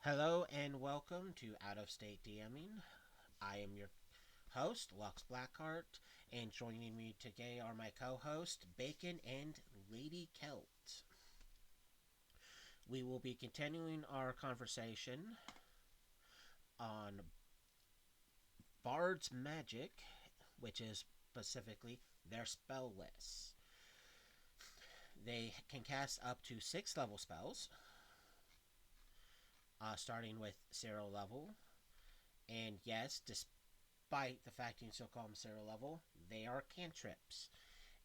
Hello and welcome to Out of State DMing. I am your host, lluksblackheart, and joining me today are my co-hosts, Bacon and LadyCelt. We will be continuing our conversation on Bard's Magic, which is specifically their spell lists. They can cast up to 6 level spells, starting with 0 level. And yes, despite the fact you can still call them 0 level, they are cantrips.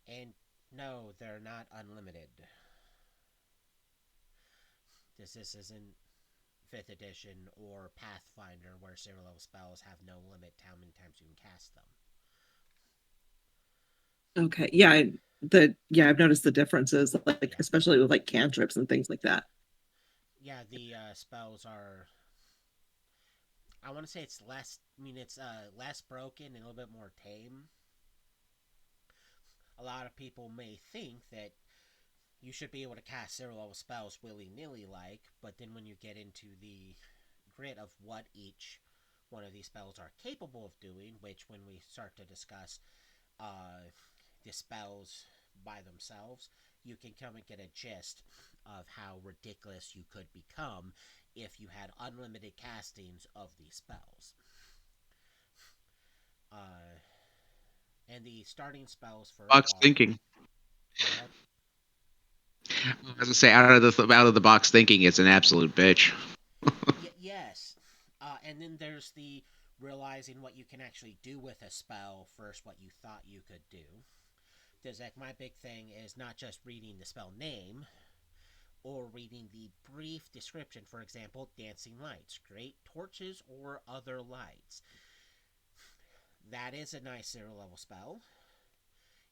And no, they're not unlimited. This isn't 5th edition or Pathfinder where 0 level spells have no limit to how many times you can cast them. Okay. I've noticed the differences, like Yeah. especially with like cantrips and things like that. Yeah, the spells are. I want to say it's less. I mean, it's less broken and a little bit more tame. A lot of people may think that you should be able to cast 0 level spells willy nilly but then when you get into the grit of what each one of these spells are capable of doing, which when we start to discuss uh, the spells by themselves, you can come and get a gist of how ridiculous you could become if you had unlimited castings of these spells. Uh, and the starting spells for Box Bard. thinking. Go ahead. As I say, out of the box thinking, it's an absolute bitch. Yes. And then there's the realizing what you can actually do with a spell versus what you thought you could do. There's like my big thing is not just reading the spell name or reading the brief description. For example, dancing lights, great torches, or other lights. That is a nice 0 level spell.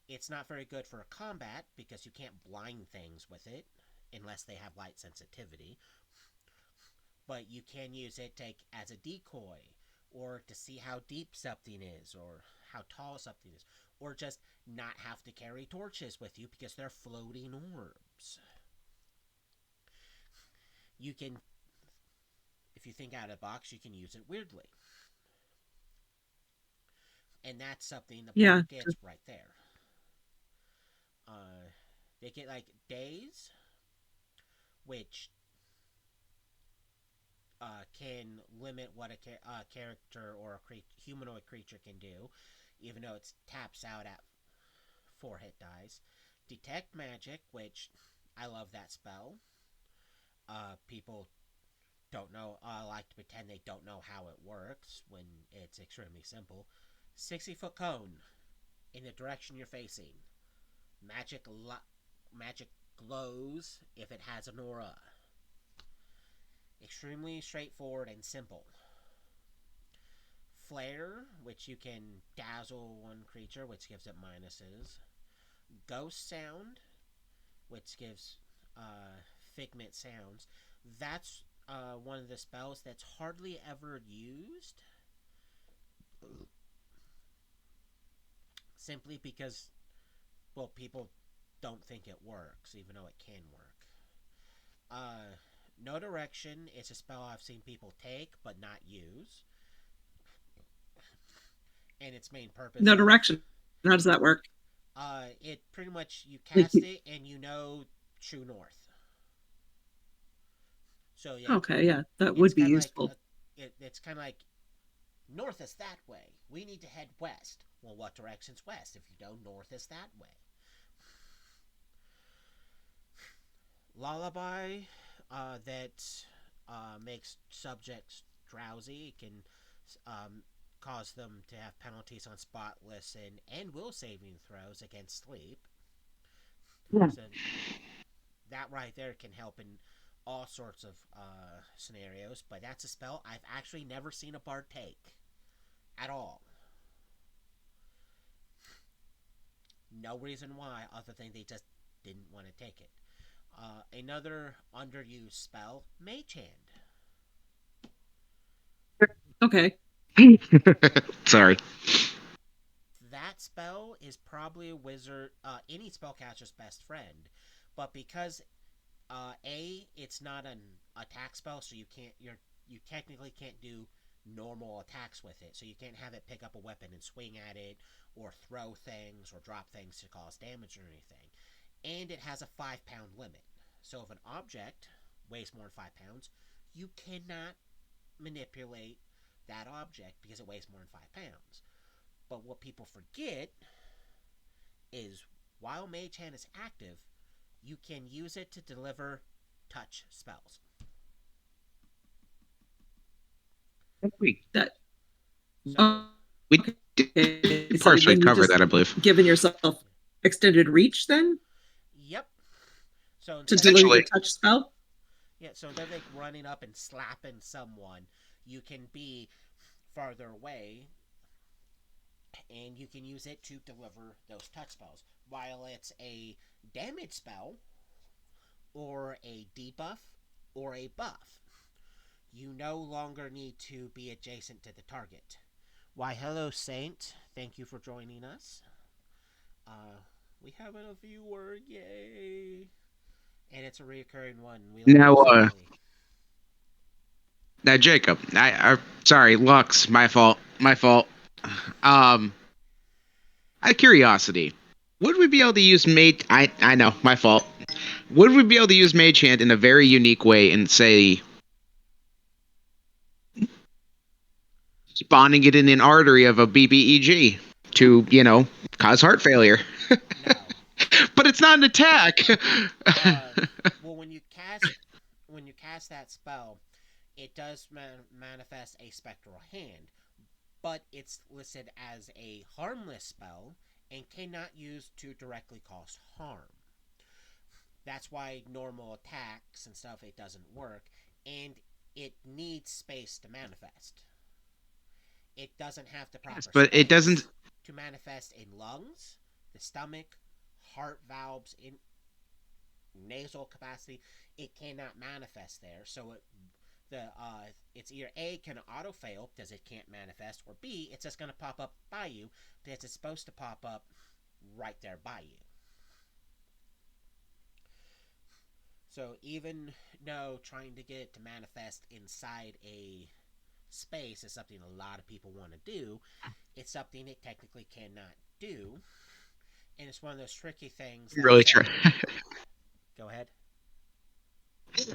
It's not very good for combat because you can't blind things with it unless they have light sensitivity. But you can use it as a decoy or to see how deep something is or how tall something is or just not have to carry torches with you because they're floating orbs. You can, if you think out of the box, you can use it weirdly. And that's something the Yeah. bard gets right there. Uh, they get like days, which can limit what a character or humanoid creature can do, even though it taps out at 4 hit dice. Detect magic, which I love that spell. People don't know, like to pretend they don't know how it works when it's extremely simple. 60-foot cone in the direction you're facing. Magic glows if it has an aura. Extremely straightforward and simple. Flare, which you can dazzle one creature, which gives it minuses. Ghost sound, which gives figment sounds. That's one of the spells that's hardly ever used, simply because, well, people don't think it works, even though it can work. Uh, no direction is a spell I've seen people take but not use, and its main purpose No of direction. How does that work? it pretty much you Like, cast it and you know true north. So yeah, okay, yeah, that it's would be kind of like useful. it's kind of like north is that way. We need to head west. Well, what direction's west? If you know north is that way. Lullaby that makes subjects drowsy. It can um, cause them to have penalties on spot listen and will saving throws against sleep. Yeah. So that right there can help in all sorts of scenarios. But that's a spell I've actually never seen a bard take at all. No reason why, other than they just didn't want to take it. Another underused spell, Mage Hand. Okay. Sorry. That spell is probably a wizard, any spellcaster's best friend, but because it's not an attack spell, so you technically can't do normal attacks with it. So you can't have it pick up a weapon and swing at it, or throw things, or drop things to cause damage or anything. And it has a 5 pound limit. So if an object weighs more than 5 pounds, you cannot manipulate that object because it weighs more than 5 pounds. But what people forget is while Mage Hand is active, you can use it to deliver touch spells. That So, We okay. did So partially then you cover just that, I believe. given yourself extended reach then yep. So to instead of deliver like, your Essentially, touch spell. yeah, so instead of like running up and slapping someone, you can be farther away, and you can use it to deliver those touch spells. While it's a damage spell, or a debuff, or a buff, you no longer need to be adjacent to the target. Why, hello, Saint. Thank you for joining us. We have a viewer, yay! And it's a reoccurring one. We love now, you, Sally. now, Jacob, sorry, Lux, my fault, my fault. Um, Out of curiosity, would we be able to use mage? I know, my fault. Would we be able to use Mage Hand in a very unique way and say spawning it in an artery of a BBEG to, cause heart failure? No. But it's not an attack. Uh, well, when you cast that spell, it does manifest a spectral hand, but it's listed as a harmless spell and cannot use to directly cause harm. That's why normal attacks and stuff it doesn't work, and it needs space to manifest. It doesn't have the Yes, proper but it doesn't. space to manifest in lungs, the stomach, heart valves, in nasal capacity. It cannot manifest there. So it's either A, can auto fail because it can't manifest, or B, it's just going to pop up by you because it's supposed to pop up right there by you. So even though trying to get it to manifest inside a space is something a lot of people want to do, it's something it technically cannot do. And it's one of those tricky things I'm that really say, trying. go ahead.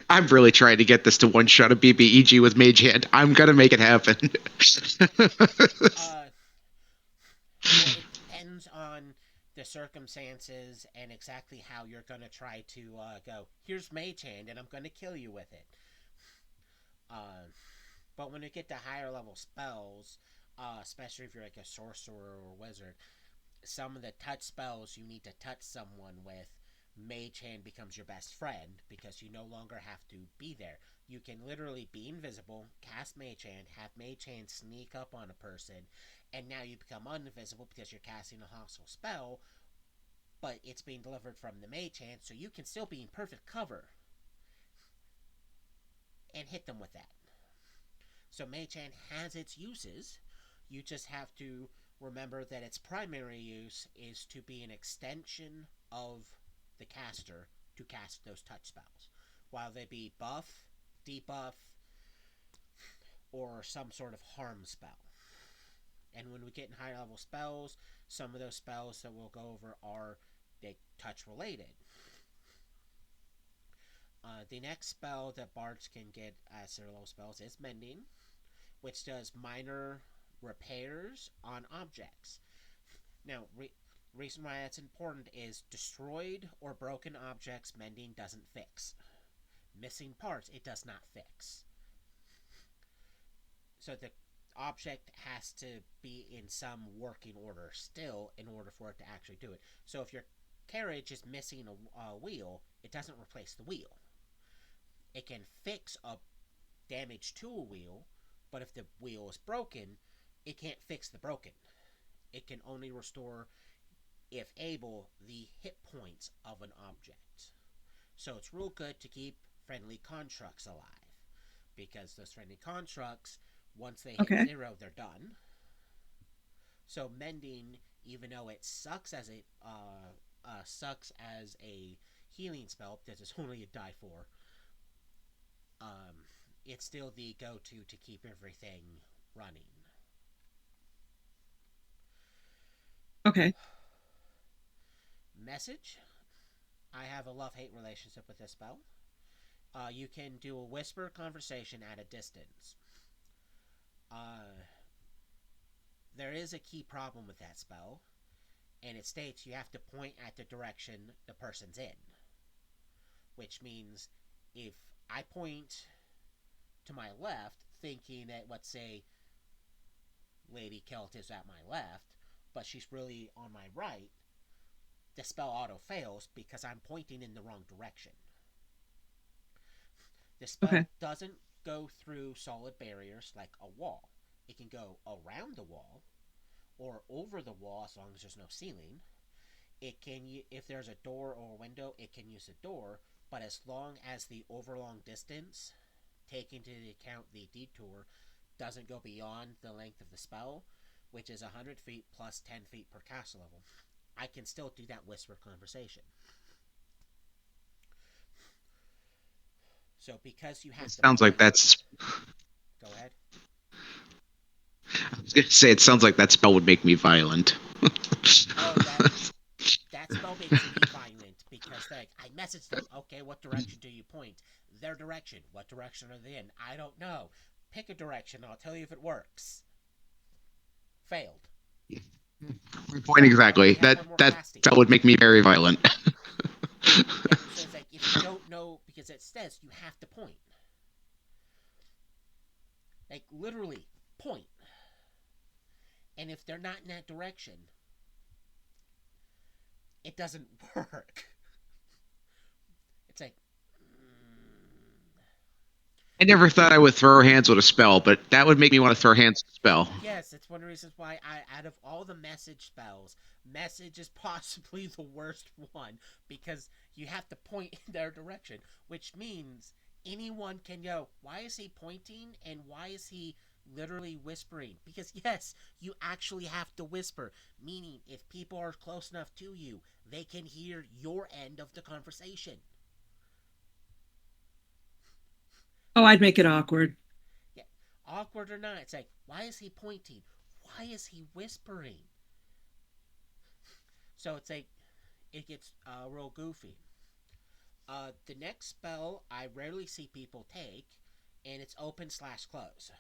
I'm really trying to get this to one shot of BBEG with Mage Hand. I'm gonna make it happen. Uh, well, it depends on the circumstances and exactly how you're going to try to go, here's Mage Hand, and I'm going to kill you with it. Uh, but when you get to higher level spells, especially if you're like a sorcerer or wizard, some of the touch spells you need to touch someone with, Mage Hand becomes your best friend because you no longer have to be there. You can literally be invisible, cast Mage Hand, have Mage Hand sneak up on a person, and now you become invisible because you're casting a hostile spell, but it's being delivered from the Mage Hand, so you can still be in perfect cover and hit them with that. So Mage Hand has its uses. You just have to remember that its primary use is to be an extension of the caster to cast those touch spells, while they be buff, debuff, or some sort of harm spell. And when we get in higher level spells, some of those spells that we'll go over are they touch related. The next spell that bards can get as their low spells is Mending, which does minor repairs on objects. Now, reason why that's important is destroyed or broken objects Mending doesn't fix. Missing parts it does not fix. So the object has to be in some working order still in order for it to actually do it. So if your carriage is missing a wheel, it doesn't replace the wheel. It can fix a damage to a wheel, but if the wheel is broken, it can't fix the broken. It can only restore, if able, the hit points of an object. So it's real good to keep friendly constructs alive, because those friendly constructs, once they hit Okay. 0, they're done. So Mending, even though it sucks as a healing spell because it's only a die 4, it's still the go-to to keep everything running. Okay. Message. I have a love-hate relationship with this spell. You can do a whisper conversation at a distance. Uh, there is a key problem with that spell, and it states you have to point at the direction the person's in. Which means if I point to my left, thinking that, let's say, LadyCelt is at my left, but she's really on my right, the spell auto fails because I'm pointing in the wrong direction. The Okay. spell doesn't go through solid barriers like a wall. It can go around the wall or over the wall as long as there's no ceiling. It can, if there's a door or a window, it can use a door, but as long as the overlong distance, taking into account the detour, doesn't go beyond the length of the spell, which is 100 feet plus 10 feet per castle level, I can still do that whisper conversation. So because you have It to sounds like point, that's. go ahead. I was gonna say it sounds like that spell would make me violent. Oh, that spell makes me violent because like I message them, okay, what direction do you point? Their direction. What direction are they in? I don't know. Pick a direction, I'll tell you if it works. Failed. My point exactly. We have That one more that casting. spell would make me very violent. Yeah, so it's like if you don't know, because it says you have to point. Like literally point. And if they're not in that direction, it doesn't work. It's like, I never thought I would throw hands with a spell, but that would make me want to throw hands with a spell. yes, it's one of the reasons why out of all the message spells, message is possibly the worst one because you have to point in their direction, which means anyone can go, why is he pointing and why is he literally whispering? Because yes, you actually have to whisper, meaning if people are close enough to you, they can hear your end of the conversation. Oh, I'd make it awkward. Yeah, awkward or not, it's like, why is he pointing? Why is he whispering? So it's like, it gets real goofy. The next spell I rarely see people take, and it's open/close.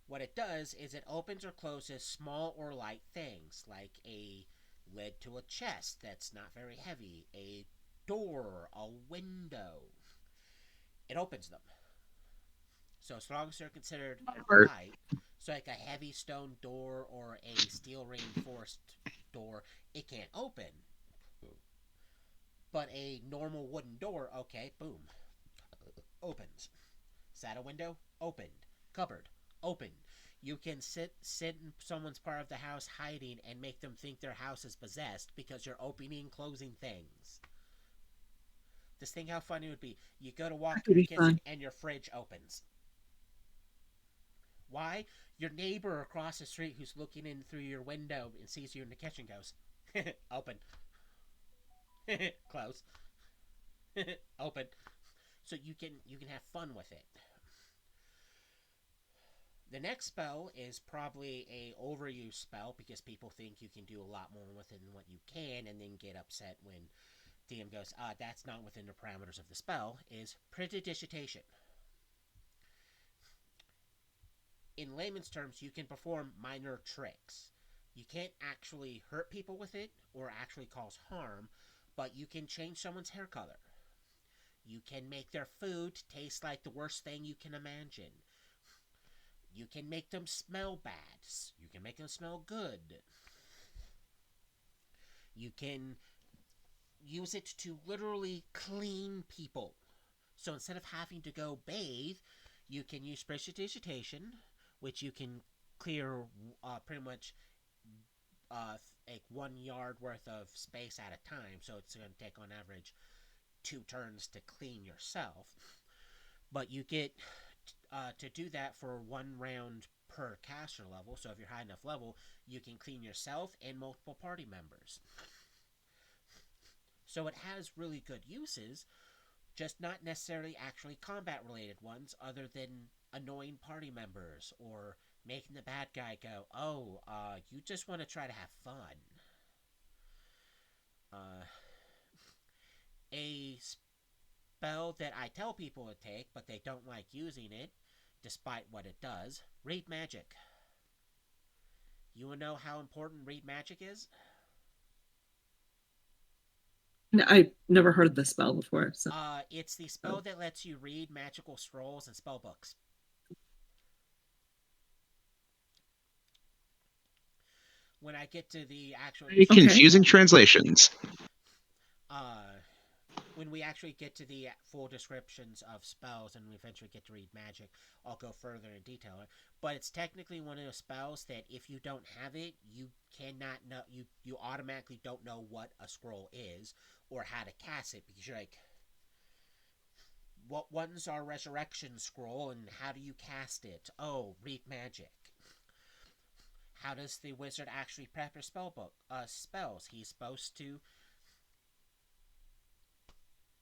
What it does is it opens or closes small or light things, like a lid to a chest that's not very heavy, a door, a window. It opens them. So as long as they're considered Or light, so like a heavy stone door or a steel reinforced door, it can't open. But a normal wooden door, okay, boom, opens. Is that a window? Opened. Cupboard. Opened. You can sit in someone's part of the house hiding and make them think their house is possessed because you're opening and closing things. Just think how funny it would be. You go to walk That through could your be kitchen fun. and your fridge opens. Why? Your neighbor across the street who's looking in through your window and sees you in the kitchen goes, open. Close. Open. So you can have fun with it. The next spell is probably a overuse spell because people think you can do a lot more with it than what you can, and then get upset when DM goes, that's not within the parameters of the spell. Is prestidigitation. In layman's terms, you can perform minor tricks. You can't actually hurt people with it or actually cause harm, but you can change someone's hair color. You can make their food taste like the worst thing you can imagine. You can make them smell bad. You can make them smell good. You can use it to literally clean people. So instead of having to go bathe, you can use prestidigitation, which you can clear pretty much like 1 yard worth of space at a time. So it's going to take on average 2 turns to clean yourself. But you get to do that for 1 round per caster level. So if you're high enough level, you can clean yourself and multiple party members. So it has really good uses. just not necessarily actually combat related ones, other than annoying party members or making the bad guy go, oh, you just want to try to have fun. Uh, a spell that I tell people to take, but they don't like using it, despite what it does, read magic. You wanna know how important read magic is? I never heard of this spell before. So, It's the spell that lets you read magical scrolls and spell books. When I get to the actual Very okay. confusing translations. uh, when we actually get to the full descriptions of spells and we eventually get to read magic, I'll go further in detail. But it's technically one of those spells that if you don't have it, you cannot know. You automatically don't know what a scroll is or how to cast it because you're like, what one's our resurrection scroll and how do you cast it? Oh, read magic. How does the wizard actually prep his spells? He's supposed to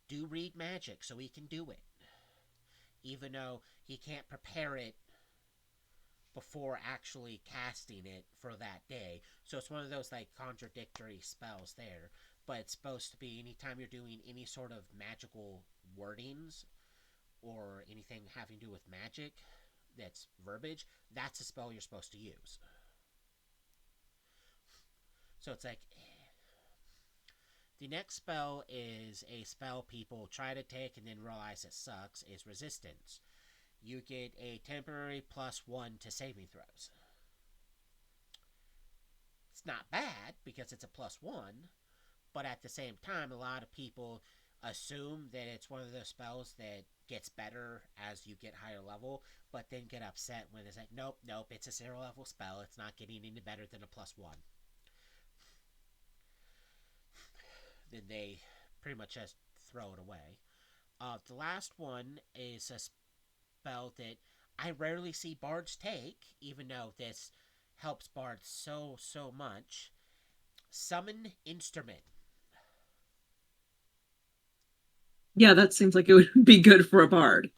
do read magic so he can do it, even though he can't prepare it before actually casting it for that day. So it's one of those like contradictory spells there. But it's supposed to be anytime you're doing any sort of magical wordings or anything having to do with magic that's verbiage, that's a spell you're supposed to use. So it's like the next spell is a spell people try to take and then realize it sucks, is resistance. You get a temporary +1 to saving throws. It's not bad because it's a +1, but at the same time, a lot of people assume that it's one of those spells that gets better as you get higher level, but then get upset when it's like, nope, it's a 0 level spell. It's not getting any better than a +1. Then they pretty much just throw it away. The last one is a spell that I rarely see bards take, even though this helps bards so much. Summon instrument. Yeah, that seems like it would be good for a bard.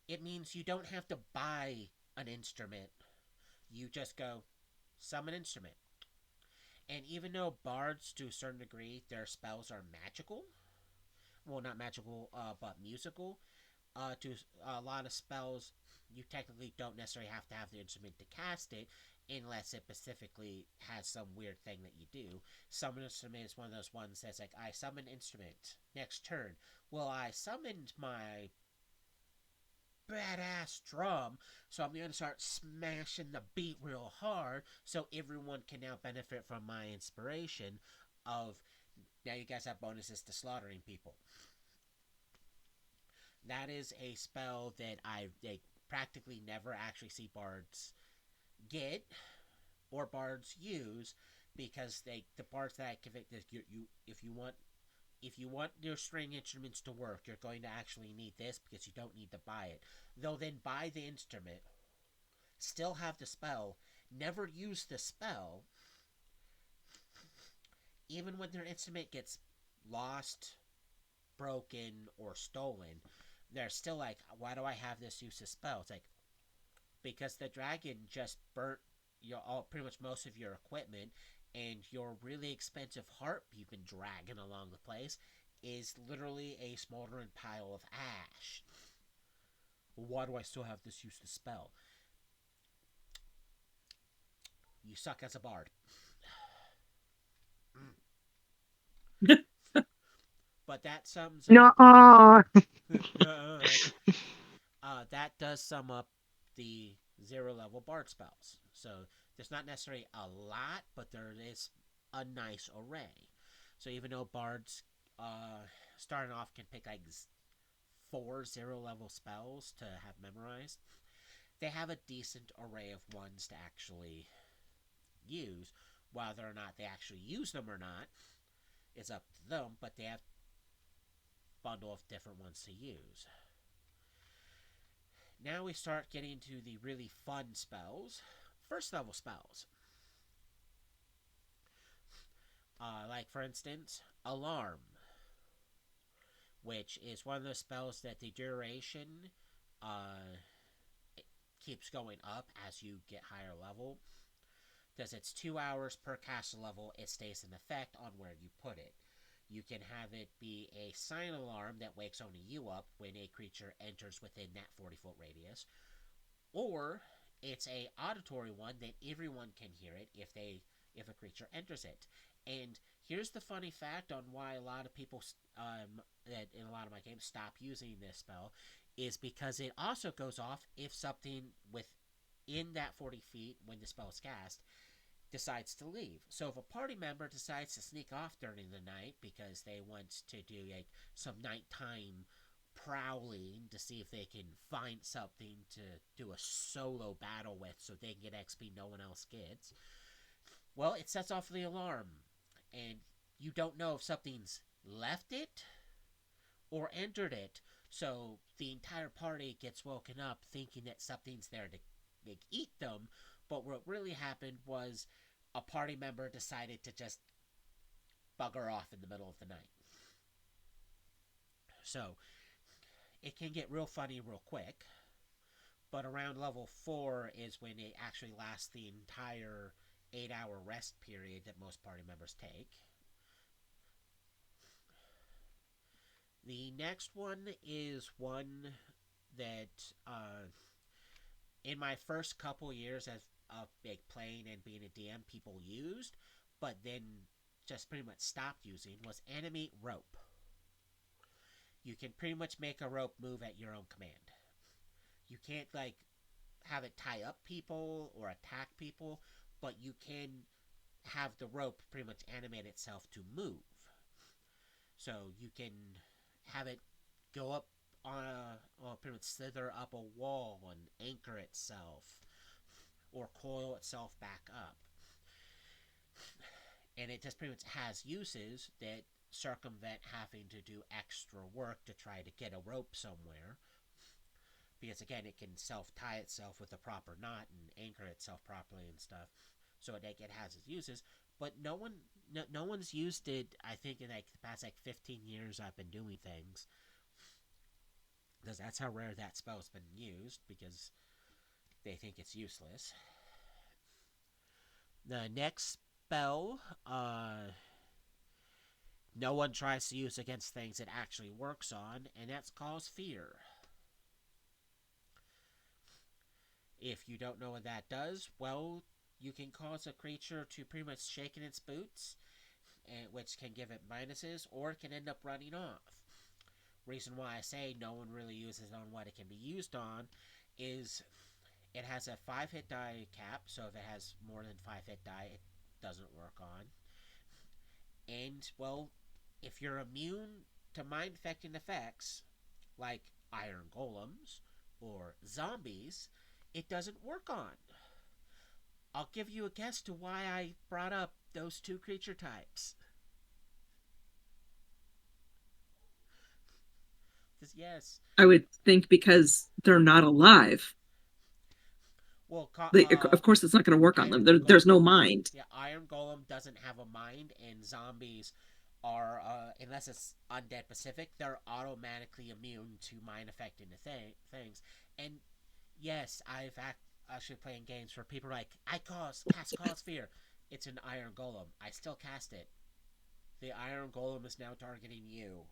It means you don't have to buy an instrument. You just go summon instrument. And even though bards, to a certain degree, their spells are magical, well, not magical, but musical, to a lot of spells, you technically don't necessarily have to have the instrument to cast it, unless it specifically has some weird thing that you do. Summon instrument is one of those ones that's like, I summon instrument. Next turn. Well, I summoned my badass drum, so I'm gonna start smashing the beat real hard so everyone can now benefit from my inspiration of now you guys have bonuses to slaughtering people. That is a spell that they practically never actually see bards get or bards use because the bards that I convict you if you want your string instruments to work, you're going to actually need this because you don't need to buy it. They'll then buy the instrument, still have the spell, never use the spell, even when their instrument gets lost, broken, or stolen. They're still like, why do I have this use of spell? It's like, because the dragon just burnt pretty much most of your equipment, and your really expensive harp you've been dragging along the place is literally a smoldering pile of ash. Why do I still have this use of spell? You suck as a bard. But that sums up. No. That does sum up the 0 level bard spells. So there's not necessarily a lot, but there is a nice array. So even though bards starting off can pick like 4 0 level spells to have memorized, they have a decent array of ones to actually use. Whether or not they actually use them or not is up to them, but they have a bundle of different ones to use. Now we start getting to the really fun spells. First level spells. Like, for instance, Alarm. which is one of those spells that the duration uh, keeps going up as you get higher level. Because it's 2 hours per caster level, it stays in effect on where you put it. You can have it be a silent alarm that wakes only you up when a creature enters within that 40-foot radius, or it's a auditory one that everyone can hear it if a creature enters it. And here's the funny fact on why a lot of people that in a lot of my games stop using this spell is because it also goes off if something within that 40 feet when the spell is cast decides to leave. So if a party member decides to sneak off during the night because they want to do like some nighttime prowling to see if they can find something to do a solo battle with so they can get XP no one else gets, well, it sets off the alarm. And you don't know if something's left it or entered it. So the entire party gets woken up thinking that something's there to like, eat them. But what really happened was a party member decided to just bugger off in the middle of the night. So it can get real funny real quick. But around level 4 is when it actually lasts the entire 8-hour rest period that most party members take. The next one is one that in my first couple years of playing and being a DM, people used, but then just pretty much stopped using, was animate rope. You can pretty much make a rope move at your own command. You can't like have it tie up people or attack people, but you can have the rope pretty much animate itself to move. So you can have it go up on or pretty much slither up a wall and anchor itself or coil itself back up. And it just pretty much has uses that circumvent having to do extra work to try to get a rope somewhere. Because again, it can self-tie itself with a proper knot and anchor itself properly and stuff. So it has its uses, but no one's used it. I think in like the past like 15 years I've been doing things, because that's how rare that spell's been used because they think it's useless. The next spell, no one tries to use against things it actually works on, and that's cause fear. If you don't know what that does, well, you can cause a creature to pretty much shake in its boots, which can give it minuses, or it can end up running off. Reason why I say no one really uses on what it can be used on is it has a 5-hit die cap, so if it has more than 5-hit die, it doesn't work on. And, well, if you're immune to mind-affecting effects, like iron golems or zombies, it doesn't work on. I'll give you a guess to why I brought up those two creature types. Yes. I would think because they're not alive. Well, Of course, it's not going to work on them. There's no mind. Yeah, Iron Golem doesn't have a mind, and zombies are, unless it's undead Pacific, they're automatically immune to mind affecting the things. And yes, I've actually playing games where people are like, cast cause fear. It's an Iron Golem. I still cast it. The Iron Golem is now targeting you.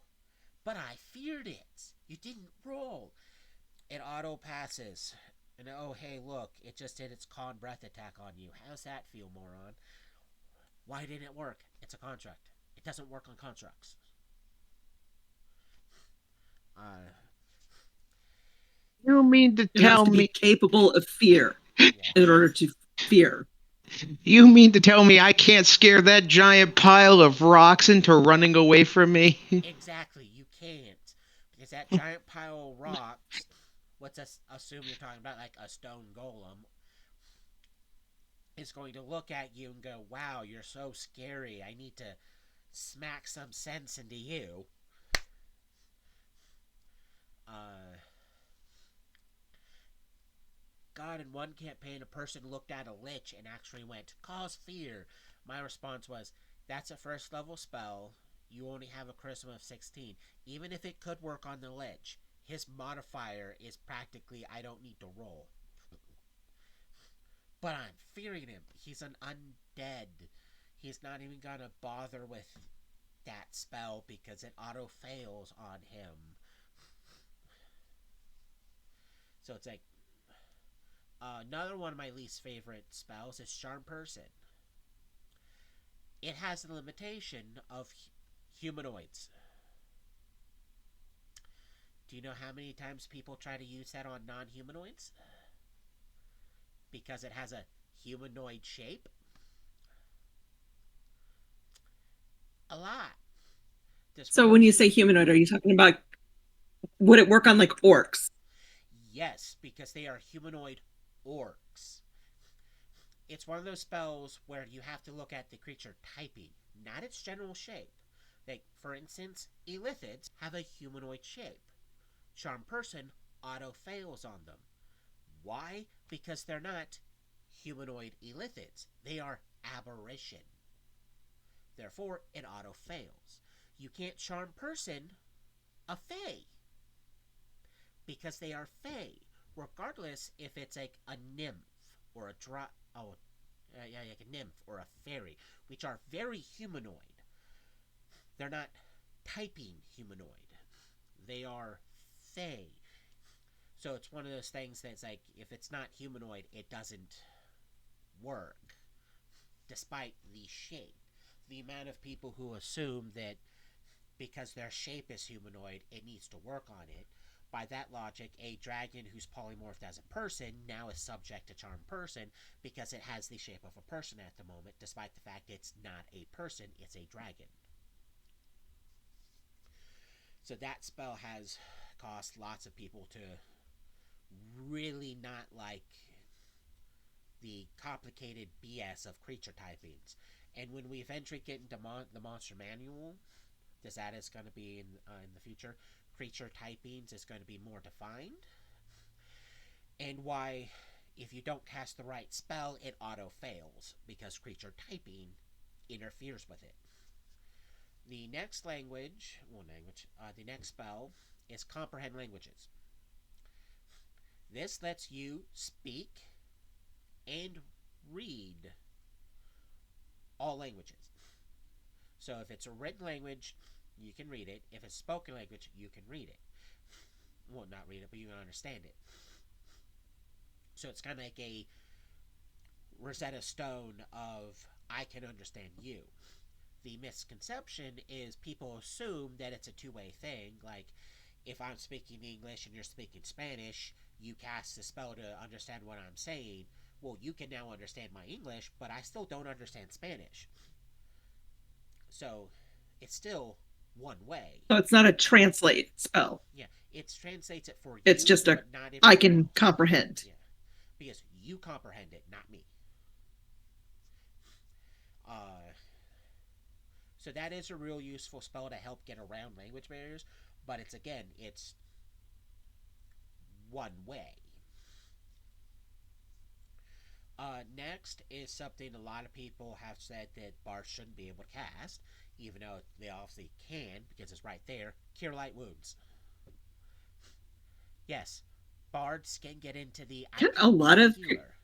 But I feared it. You didn't roll. It auto passes. And oh, hey, look, it just did its con breath attack on you. How's that feel, moron? Why didn't it work? It's a construct. It doesn't work on constructs. You mean to It has tell to be me? capable of fear Yes. in order to fear. You mean to tell me I can't scare that giant pile of rocks into running away from me? Exactly, you can't. Because that giant pile of rocks, let's assume you're talking about like a stone golem, is going to look at you and go, wow, you're so scary. I need to smack some sense into you. God, in one campaign, a person looked at a lich and actually went, cause fear. My response was, that's a first level spell. you only have a charisma of 16. Even if it could work on the lich, his modifier is practically I don't need to roll. But I'm fearing him. He's an undead. He's not even gonna bother with that spell because it auto fails on him. So it's like another one of my least favorite spells is Charm Person. It has the limitation of humanoids. Do you know how many times people try to use that on non-humanoids? Because it has a humanoid shape? A lot. This So when you say realistic. humanoid, are you talking about would it work on like orcs? Yes, because they are humanoid orcs. It's one of those spells where you have to look at the creature typing, not its general shape. Like, for instance, Illithids have a humanoid shape. Charm Person auto fails on them. Why? Because they're not humanoid Illithids. They are aberration. Therefore, it auto fails. You can't Charm Person a Fae because they are Fae, regardless if it's like a nymph or a like a nymph or a fairy, which are very humanoid. They're not typing humanoid. They are Fae. So it's one of those things that's like, if it's not humanoid, it doesn't work, despite the shape. The amount of people who assume that because their shape is humanoid, it needs to work on it. By that logic, a dragon who's polymorphed as a person now is subject to Charm Person because it has the shape of a person at the moment, despite the fact it's not a person, it's a dragon. So that spell has caused lots of people to really not like the complicated BS of creature typings. And when we eventually get into the monster manual, because that is going to be in the future, creature typings is going to be more defined. And why, if you don't cast the right spell, it auto fails because creature typing interferes with it. The next the next spell is Comprehend Languages. This lets you speak and read all languages. So if it's a written language, you can read it. If it's spoken language, you can read it. Well, not read it, but you can understand it. So it's kind of like a Rosetta Stone of I can understand you. The misconception is people assume that it's a two-way thing. Like, if I'm speaking English and you're speaking Spanish, you cast the spell to understand what I'm saying. Well, you can now understand my English, but I still don't understand Spanish. So, it's still one way. So it's not a translate spell. Yeah, it translates it for It's you, just a but not I everyone can else. comprehend. Yeah, because you comprehend it, not me. Uh, so that is a real useful spell to help get around language barriers, but it's one way. Next is something a lot of people have said that bards shouldn't be able to cast, even though they obviously can because it's right there. Cure Light Wounds. Yes, bards can get into the I Can a can be lot a of healer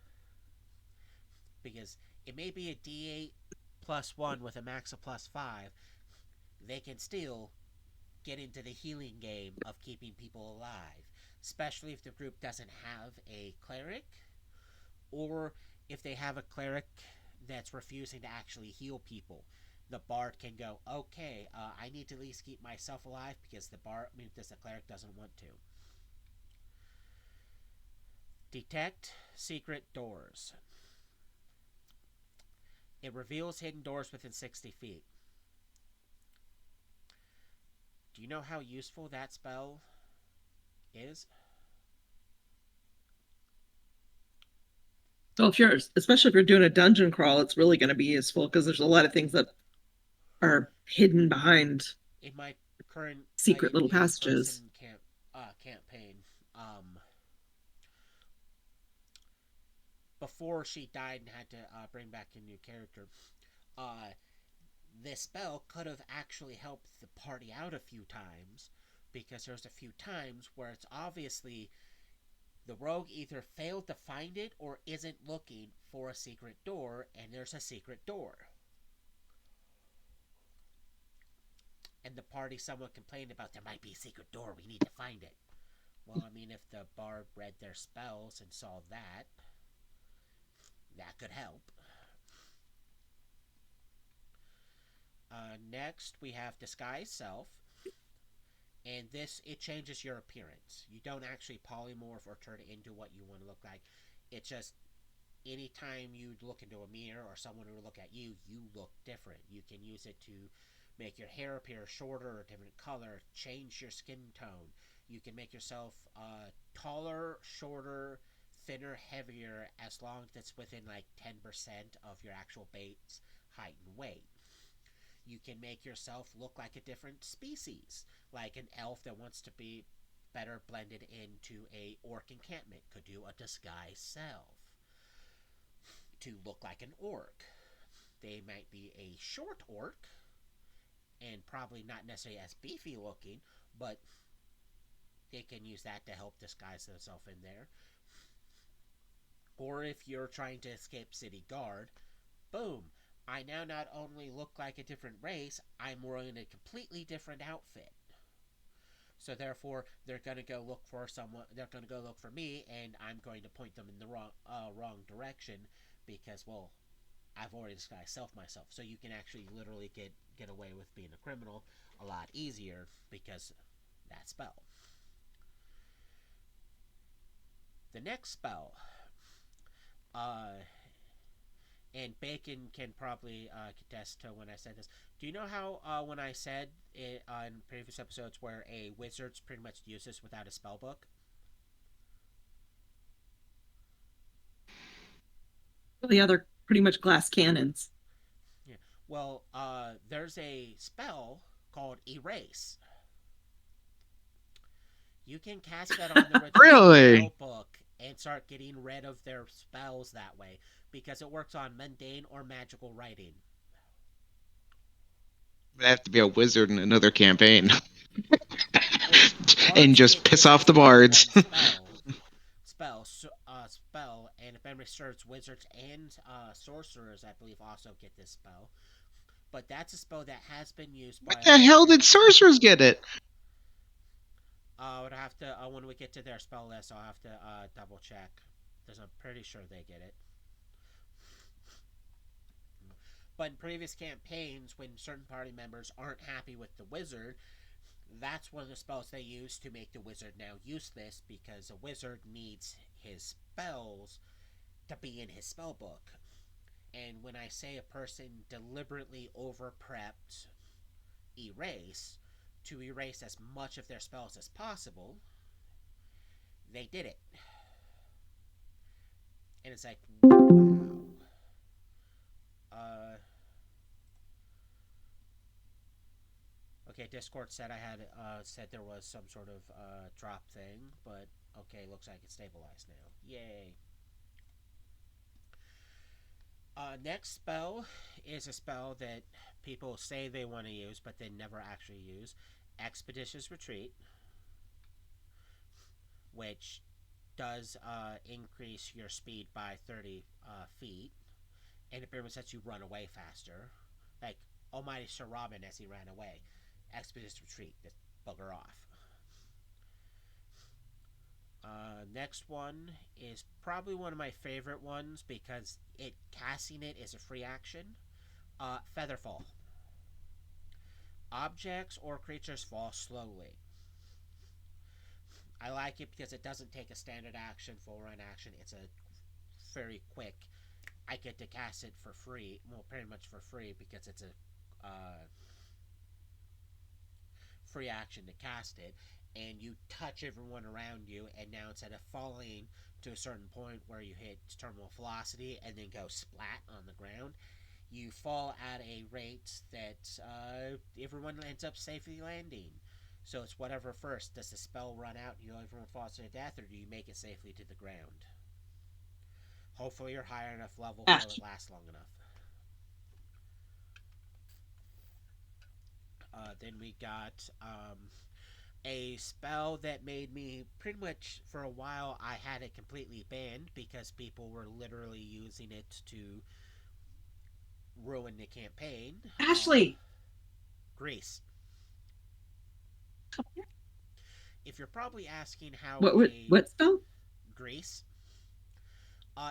because it may be a D8 plus 1 with a max of plus 5. They can still get into the healing game of keeping people alive, especially if the group doesn't have a cleric, or if they have a cleric that's refusing to actually heal people. The bard can go, okay, I need to at least keep myself alive because the cleric doesn't want to. Detect secret doors. It reveals hidden doors within 60 feet. Do you know how useful that spell is? So if you're, especially if you're doing a dungeon crawl, it's really going to be useful because there's a lot of things that are hidden behind In my current secret little UK passages. person campaign, before she died and had to bring back a new character, uh, this spell could have actually helped the party out a few times, because there's a few times where it's obviously the rogue either failed to find it or isn't looking for a secret door, and there's a secret door. And the party somewhat complained about there might be a secret door, we need to find it. Well, I mean, if the bard read their spells and saw that, that could help. Next, we have Disguise Self. And this, it changes your appearance. You don't actually polymorph or turn it into what you want to look like. It's just anytime you look into a mirror or someone will look at you, you look different. You can use it to make your hair appear shorter or different color, change your skin tone. You can make yourself taller, shorter, thinner, heavier, as long as it's within like 10% of your actual base height and weight. You can make yourself look like a different species, like an elf that wants to be better blended into a orc encampment could do a disguise self to look like an orc. They might be a short orc and probably not necessarily as beefy looking, but they can use that to help disguise themselves in there. Or if you're trying to escape city guard, boom, I now not only look like a different race, I'm wearing a completely different outfit. So therefore, they're going to go look for someone. They're going to go look for me, and I'm going to point them in the wrong direction because, well, I've already disguised self myself. So you can actually literally get away with being a criminal a lot easier because that spell. The next spell, uh, and Bacon can probably contest to when I said this. Do you know how when I said it, in previous episodes where a wizard's pretty much useless without a spell book? The other pretty much glass cannons. Yeah. Well, there's a spell called Erase. You can cast that on the wizard's Really? spell book and start getting rid of their spells that way because it works on mundane or magical writing. I have to be a wizard in another campaign Well, and bards just get piss off the erased by bards. one spell, and if memory serves, wizards and sorcerers, I believe, also get this spell. But that's a spell that has been used What by the a hell did previous. sorcerers get it? I would have to when we get to their spell list, I'll have to double check because I'm pretty sure they get it. But in previous campaigns, when certain party members aren't happy with the wizard, that's one of the spells they use to make the wizard now useless because a wizard needs his spells to be in his spell book. And when I say a person deliberately over prepped erase to erase as much of their spells as possible, they did it. And it's like, wow. Uh, okay, Discord said I had said there was some sort of drop thing, but okay, looks like it's stabilized now. Yay. Next spell is a spell that people say they want to use, but they never actually use. Expeditious Retreat, which does increase your speed by 30 feet, and it pretty much lets you run away faster. Like Almighty Sir Robin as he ran away. Expeditious Retreat, just bugger off. Next one is probably one of my favorite ones because casting it is a free action. Featherfall. Objects or creatures fall slowly. I like it because it doesn't take a standard action, full run action. It's a very quick. I get to cast it for free. Well, pretty much for free because it's a free action to cast it. And you touch everyone around you, and now instead of falling to a certain point where you hit terminal velocity and then go splat on the ground, you fall at a rate that everyone ends up safely landing. So it's whatever first. Does the spell run out and everyone falls to death, or do you make it safely to the ground? Hopefully you're higher enough level so Ash. it lasts long enough. Then we got a spell that made me pretty much for a while. I had it completely banned because people were literally using it to ruin the campaign. Ashley, Grease. If you're probably asking how what a what spell? grease,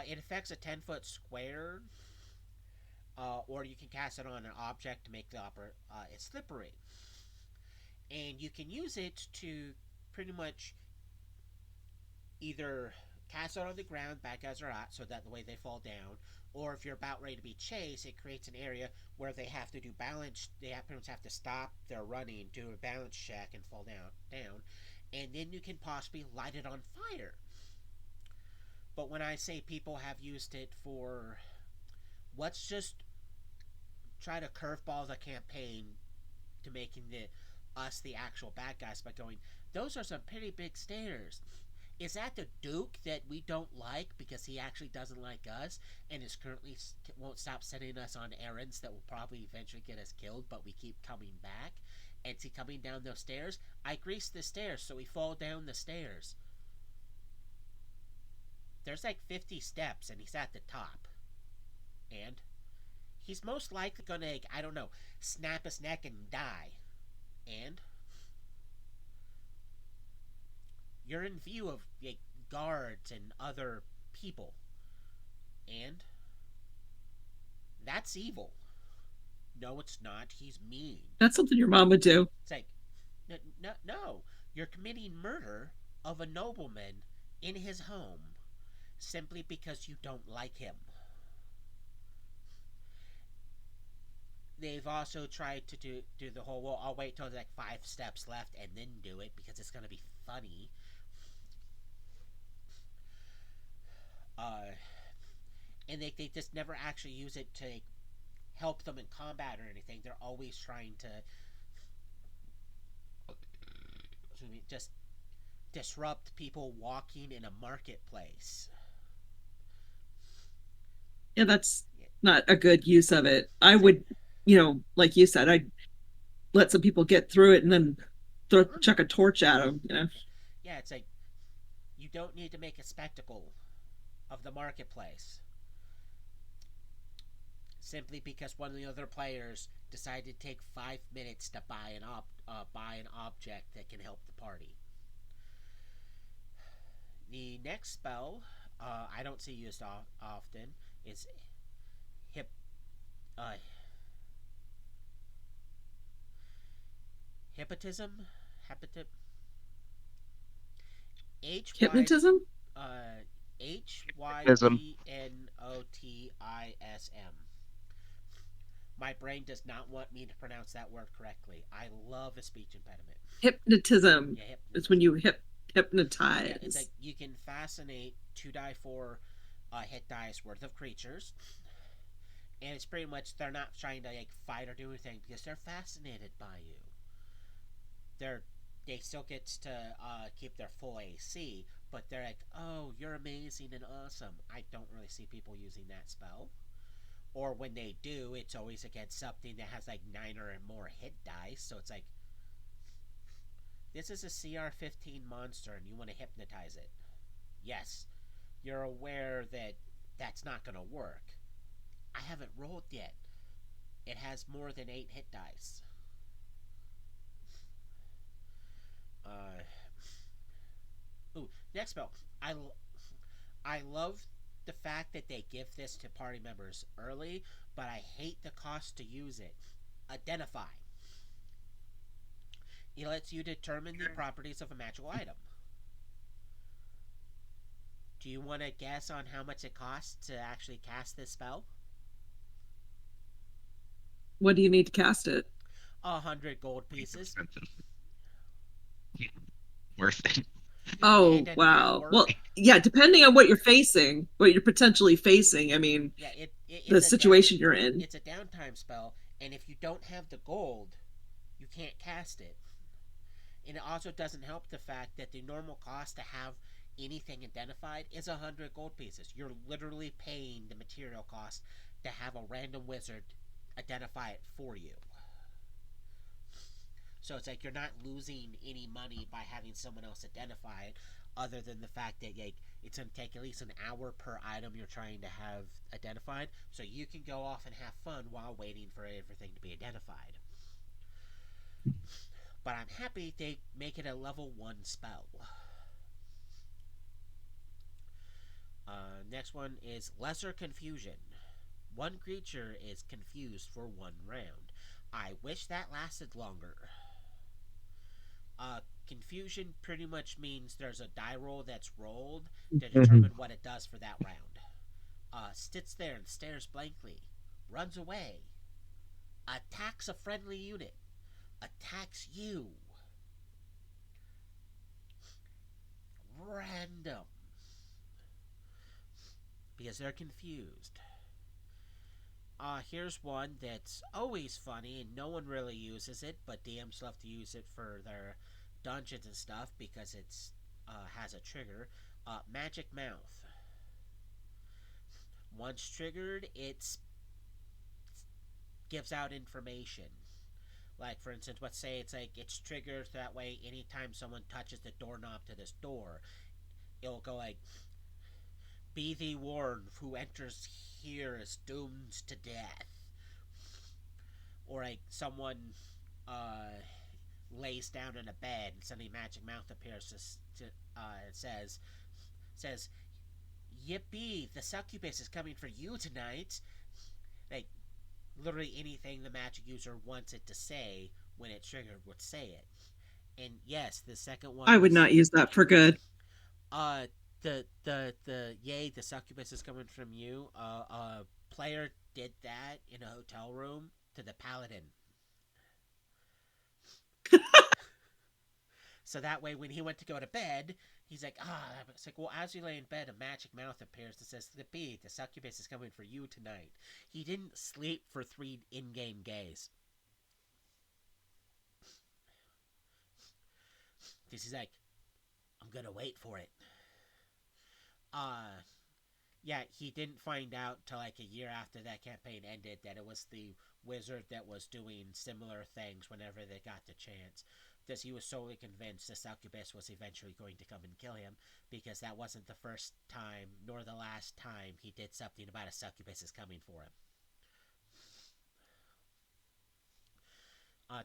it affects a 10-foot square, or you can cast it on an object to make the it's slippery, and you can use it to pretty much either cast it on the ground, bad guys are out, so that the way they fall down, or if you're about ready to be chased, it creates an area where they have to do balance. They pretty much have to stop their running, do a balance check, and fall down, and then you can possibly light it on fire. But when I say people have used it for, let's just try to curveball the campaign to making us the actual bad guys by going, those are some pretty big stairs. Is that the Duke that we don't like because he actually doesn't like us and is currently won't stop sending us on errands that will probably eventually get us killed, but we keep coming back? And is he coming down those stairs? I grease the stairs so we fall down the stairs. There's like 50 steps and he's at the top. And he's most likely gonna, I don't know, snap his neck and die. And you're in view of guards and other people. And that's evil. No, it's not. He's mean. That's something your mom would do. It's like, no. You're committing murder of a nobleman in his home simply because you don't like him. They've also tried to do the whole, well, I'll wait till there's like 5 steps left and then do it because it's going to be funny. And they just never actually use it to help them in combat or anything. They're always trying to just disrupt people walking in a marketplace. Yeah, that's not a good use of it. I would, like you said, I'd let some people get through it and then chuck a torch at them. Yeah, it's like you don't need to make a spectacle of the marketplace simply because one of the other players decided to take 5 minutes to buy an object that can help the party. The next spell I don't see used often is hip uh, hypnotism. H Y Hypnotism? Hypnotism. My brain does not want me to pronounce that word correctly. I love a speech impediment. Hypnotism. Yeah, It's when you hypnotize. Yeah, it's like you can fascinate 2 die 4 hit dice worth of creatures, and it's pretty much they're not trying to fight or do anything because they're fascinated by you. They still get to keep their full AC, but they're like, oh, you're amazing and awesome. I don't really see people using that spell. Or when they do, it's always against something that has 9 or more hit dice. So it's like, this is a CR15 monster and you want to hypnotize it. Yes, you're aware that that's not going to work. I haven't rolled yet. It has more than 8 hit dice. Next spell. I love the fact that they give this to party members early, but I hate the cost to use it. Identify. It lets you determine the properties of a magical item. Do you want to guess on how much it costs to actually cast this spell? What do you need to cast it? 100 gold pieces. Worth it. Oh, wow. Well, yeah, depending on what you're facing, what you're potentially facing, I mean, yeah, the situation you're in. It's a downtime spell, and if you don't have the gold, you can't cast it. And it also doesn't help the fact that the normal cost to have anything identified is 100 gold pieces. You're literally paying the material cost to have a random wizard identify it for you. So it's like you're not losing any money by having someone else identify it, other than the fact that like it's going to take at least an hour per item you're trying to have identified. So you can go off and have fun while waiting for everything to be identified. But I'm happy they make it a level 1 spell. Next one is Lesser Confusion. One creature is confused for 1 round. I wish that lasted longer. Confusion pretty much means there's a die roll that's rolled to Mhm. determine what it does for that round. Sits there and stares blankly, runs away, attacks a friendly unit, attacks you. Random. Because they're confused. Here's one that's always funny and no one really uses it, but DMs love to use it for their dungeons and stuff because it's has a trigger. Magic Mouth. Once triggered, it gives out information. Like, for instance, let's say it's like it's triggered so that way anytime someone touches the doorknob to this door, it'll go like, "Be thee warned, who enters here is doomed to death." Or like someone uh, lays down in a bed and suddenly Magic Mouth appears says, "Yippee! The succubus is coming for you tonight." Like literally anything the magic user wants it to say when it triggered would say it. And yes, the second one I would was not use that for good. uh the yay the succubus is coming from you. Player did that in a hotel room to the paladin. So that way, when he went to go to bed, he's like, it's like, well, as you lay in bed, a magic mouth appears that says, the succubus is coming for you tonight. He didn't sleep for 3 in-game days. This is like, I'm gonna wait for it. Uh, yeah, he didn't find out till like a year after that campaign ended that it was the wizard that was doing similar things whenever they got the chance. Because he was solely convinced the succubus was eventually going to come and kill him, because that wasn't the first time nor the last time he did something about a succubus is coming for him.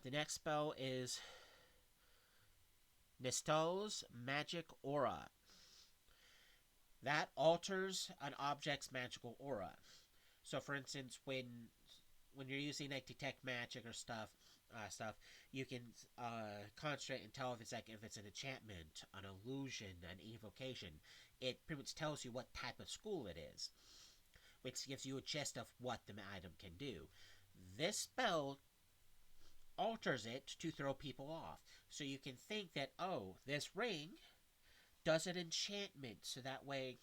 The next spell is Nistol's Magic Aura. That alters an object's magical aura. So, for instance, when you're using like detect magic or stuff, you can concentrate and tell if it's an enchantment, an illusion, an evocation. It pretty much tells you what type of school it is, which gives you a gist of what the item can do. This spell alters it to throw people off, so you can think that, oh, this ring does an enchantment, so that way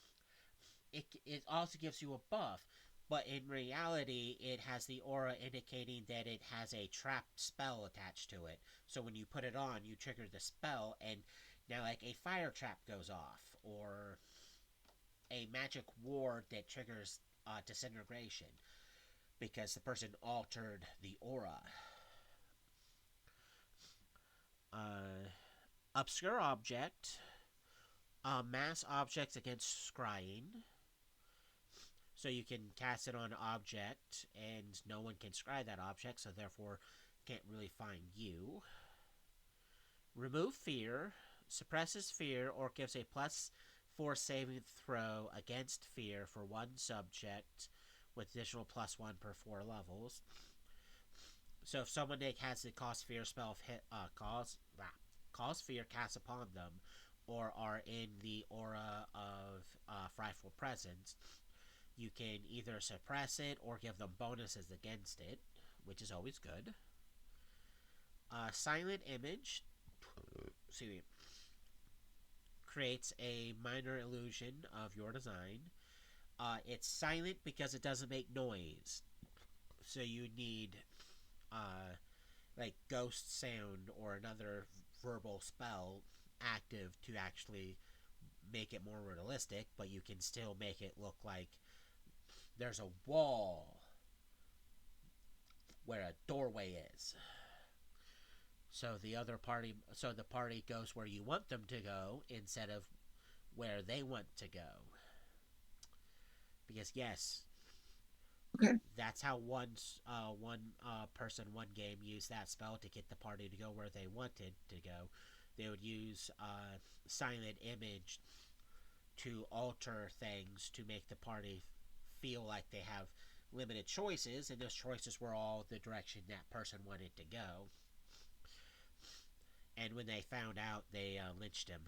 it also gives you a buff, but in reality, it has the aura indicating that it has a trapped spell attached to it. So when you put it on, you trigger the spell, and now like a fire trap goes off, or a magic ward that triggers disintegration because the person altered the aura. Uh, Obscure object, mass objects against scrying. So you can cast it on an object, and no one can scry that object, so therefore can't really find you. Remove fear, suppresses fear, or gives a +4 saving throw against fear for one subject, with additional +1 per 4 levels. So if someone has the cause fear spell of cause fear cast upon them, or are in the aura of frightful presence, you can either suppress it or give them bonuses against it, which is always good. Silent image, creates a minor illusion of your design. It's silent because it doesn't make noise, so you need like ghost sound or another verbal spell active to actually make it more realistic, but you can still make it look like there's a wall where a doorway is. So the party goes where you want them to go instead of where they want to go. Because yes, Okay. that's how one person, one game used that spell to get the party to go where they wanted to go. They would use silent image to alter things to make the party feel like they have limited choices, and those choices were all the direction that person wanted to go. And when they found out, they lynched him.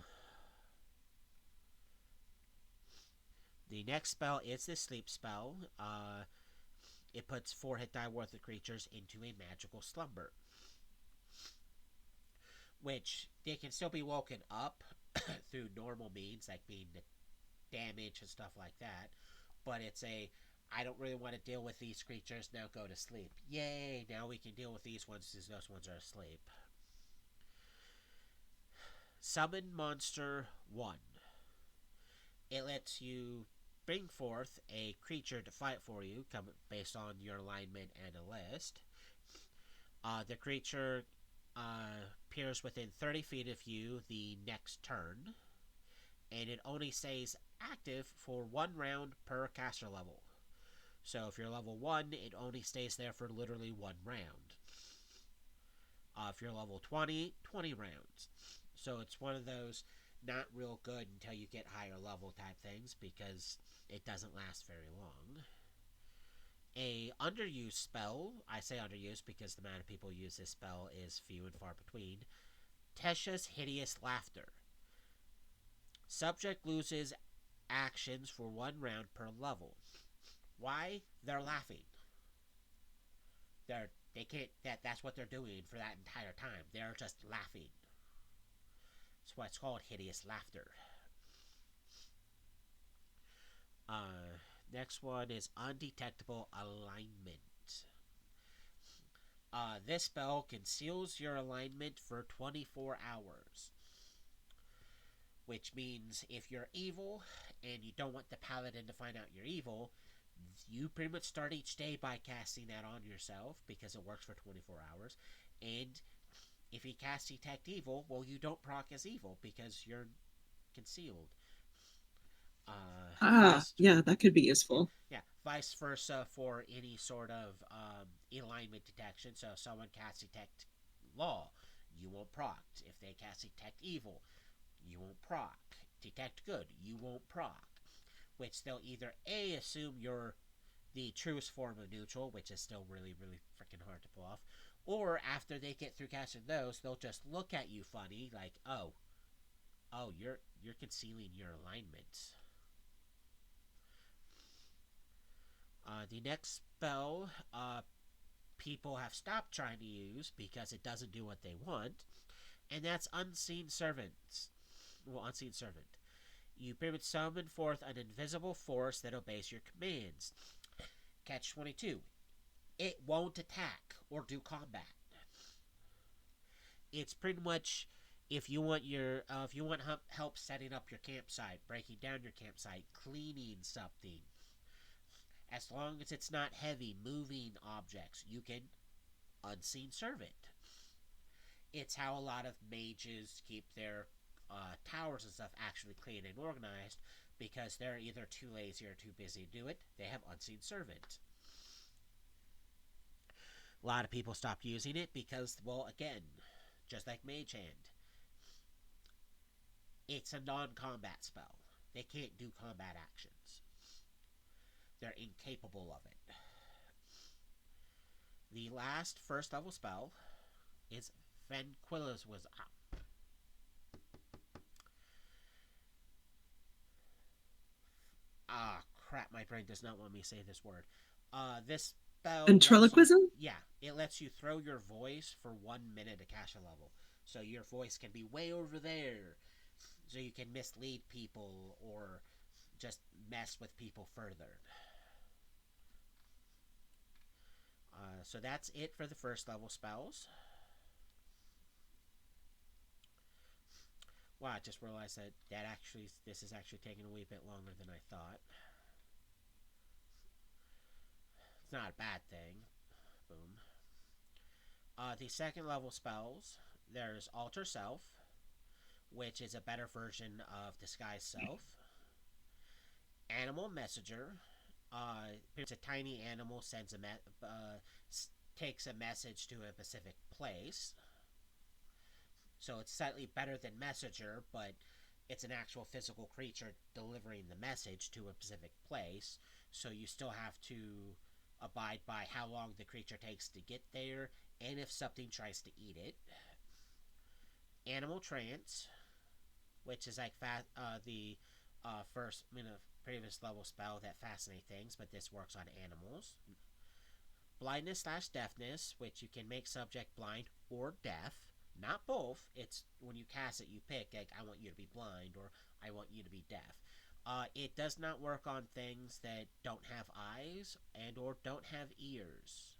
The next spell is the sleep spell. It puts 4 hit die worth of creatures into a magical slumber, which they can still be woken up through normal means, like being damage and stuff like that. But it's a I don't really want to deal with these creatures, now go to sleep. Yay, now we can deal with these ones since those ones are asleep. Summon Monster 1. It lets you bring forth a creature to fight for you, based on your alignment and a list. The creature appears within 30 feet of you the next turn, and it only stays active for 1 round per caster level. So if you're level 1, it only stays there for literally 1 round. If you're level 20, 20 rounds. So it's one of those not real good until you get higher level type things, because it doesn't last very long. A underused spell, I say underused because the amount of people who use this spell is few and far between. Tesha's Hideous Laughter. Subject loses actions for 1 round per level. Why? They're laughing. They can't. That's what they're doing for that entire time. They're just laughing. That's why it's called Hideous Laughter. Next one is Undetectable Alignment. This spell conceals your alignment for 24 hours. Which means if you're evil and you don't want the paladin to find out you're evil, you pretty much start each day by casting that on yourself because it works for 24 hours. And if he casts Detect Evil, well, you don't proc as evil because you're concealed. Yeah, that could be useful. Yeah, vice versa for any sort of alignment detection. So if someone casts Detect Law, you won't proc. If they cast Detect Evil, you won't proc. Detect Good, you won't proc. Which they'll either A, assume you're the truest form of neutral, which is still really, really freaking hard to pull off, or after they get through casting those, they'll just look at you funny, like, oh, you're concealing your alignment. The next spell, people have stopped trying to use because it doesn't do what they want, and that's Unseen Servants. Well, Unseen Servant. You pretty much summon forth an invisible force that obeys your commands. Catch 22. It won't attack or do combat. It's pretty much if you want help setting up your campsite, breaking down your campsite, cleaning something. As long as it's not heavy moving objects, you can Unseen Servant. It's how a lot of mages keep their towers and stuff actually clean and organized, because they're either too lazy or too busy to do it. They have Unseen Servant. A lot of people stopped using it because, well, again, just like Mage Hand, it's a non-combat spell. They can't do combat actions. They're incapable of it. The last first level spell is Vanquilla's was crap, my brain does not want me to say this word. This spell Ventriloquism? it lets you throw your voice for 1 minute to cash a level. So your voice can be way over there, so you can mislead people or just mess with people further. So that's it for the first level spells. Wow, I just realized this is actually taking a wee bit longer than I thought. It's not a bad thing. Boom. The second level spells There's Alter Self, which is a better version of Disguise Self. Animal Messenger. It's a tiny animal takes a message to a specific place. So it's slightly better than Messenger, but it's an actual physical creature delivering the message to a specific place. So you still have to abide by how long the creature takes to get there, and if something tries to eat it. Animal Trance, which is like the first previous level spell that fascinate things, but this works on animals. Blindness slash deafness, which you can make subject blind or deaf. Not both. It's when you cast it, you pick like I want you to be blind or I want you to be deaf. It does not work on things that don't have eyes and or don't have ears.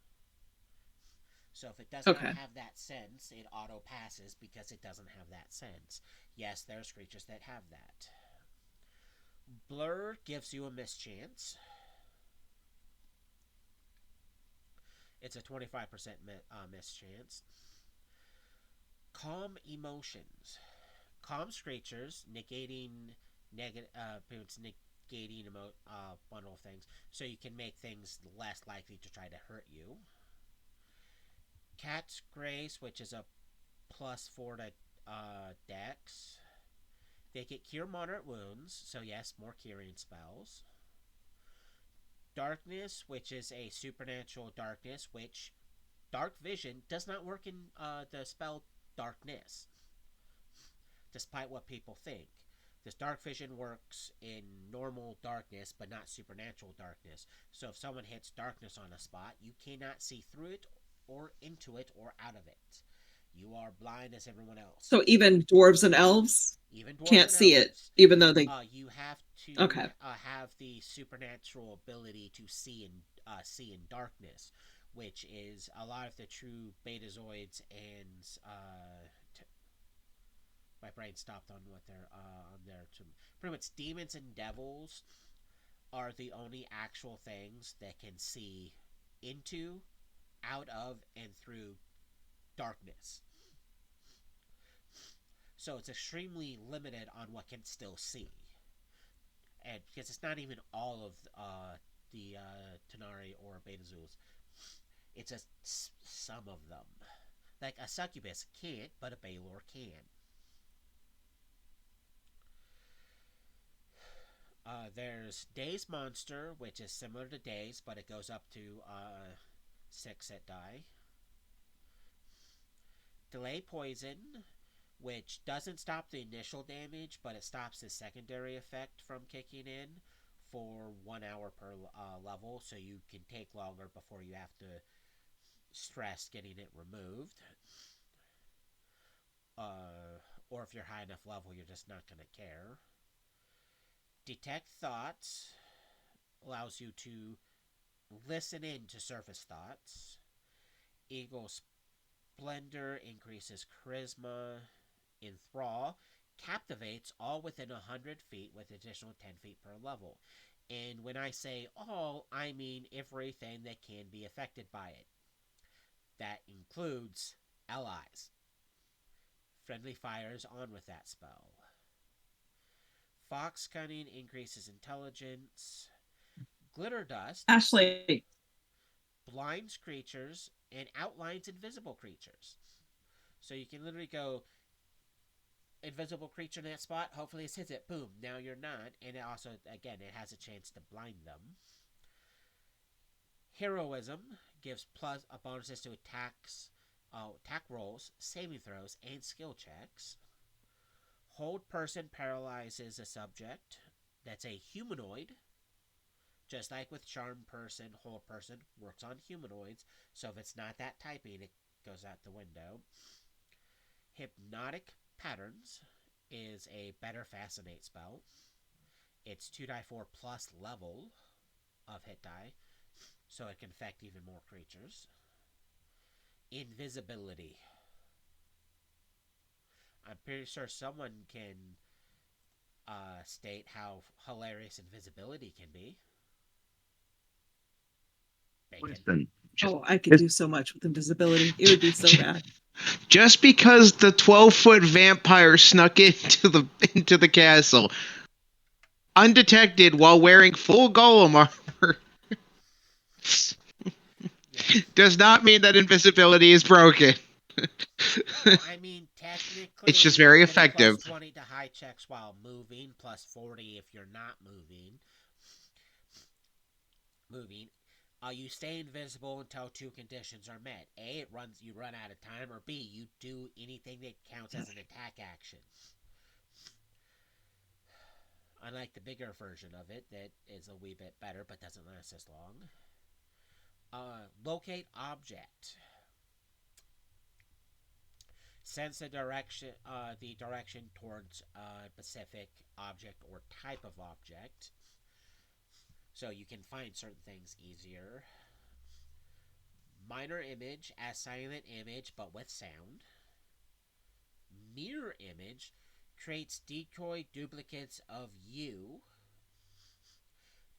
So if it does not Okay. have that sense, it auto passes because it doesn't have that sense. Yes, there's creatures that have that. Blur gives you a mischance. It's a 25% mischance. Calm emotions. Calm creatures, negating negative, negating bundle of things, so you can make things less likely to try to hurt you. Cat's Grace, which is a +4 to Dex. They get Cure Moderate Wounds, so yes, more curing spells. Darkness, which is a supernatural darkness, which Dark Vision does not work in the spell Darkness, despite what people think. This Dark Vision works in normal darkness, but not supernatural darkness. So if someone hits darkness on a spot, you cannot see through it, or into it, or out of it. You are blind as everyone else. So even dwarves and elves Even dwarves can't and see it, elves. even though they. You have to Okay. have the supernatural ability to see in darkness, which is a lot of the true Betazoids and my brain stopped on what they're on there. Pretty much demons and devils are the only actual things that can see into, out of, and through darkness. So it's extremely limited on what can still see, and because it's not even all of the Tanari or Betazools, it's just some of them. Like a succubus can't, but a Baylor can. There's Daze Monster, which is similar to Daze, but it goes up to 6 hit die. Delay Poison, which doesn't stop the initial damage, but it stops the secondary effect from kicking in for 1 hour per level, so you can take longer before you have to stress getting it removed. Or if you're high enough level, you're just not going to care. Detect Thoughts allows you to listen in to surface thoughts. Eagle Splendor increases charisma. Enthrall captivates all within 100 feet with additional 10 feet per level. And when I say all, I mean everything that can be affected by it. That includes allies. Friendly fire is on with that spell. Fox Cunning increases intelligence. Glitter Dust Ashley, blinds creatures and outlines invisible creatures. So you can literally go invisible creature in that spot. Hopefully it hits it. Boom. Now you're not. And it also, again, it has a chance to blind them. Heroism gives plus bonuses to attack rolls, saving throws, and skill checks. Hold Person paralyzes a subject that's a humanoid. Just like with Charm Person, Hold Person works on humanoids. So if it's not that typing, it goes out the window. Hypnotic Patterns is a better Fascinate spell. It's 2d4 plus level of hit die, so it can affect even more creatures. Invisibility. I'm pretty sure someone can state how hilarious invisibility can be. Bacon. Listen, just oh, I could just do so much with invisibility. It would be so bad. Just because the 12-foot vampire snuck into the castle undetected while wearing full golem armor Yes. does not mean that invisibility is broken. Well, I mean, It's technically, just you'll very get a plus effective. 20 to high checks while moving, plus 40 if you're not moving. Moving. You stay invisible until two conditions are met. A, you run out of time, or B, you do anything that counts as an attack action. Unlike the bigger version of it, that is a wee bit better but doesn't last as long. Locate object. Sense the direction towards a specific object or type of object, so you can find certain things easier. Minor image as silent image but with sound. Mirror image creates decoy duplicates of you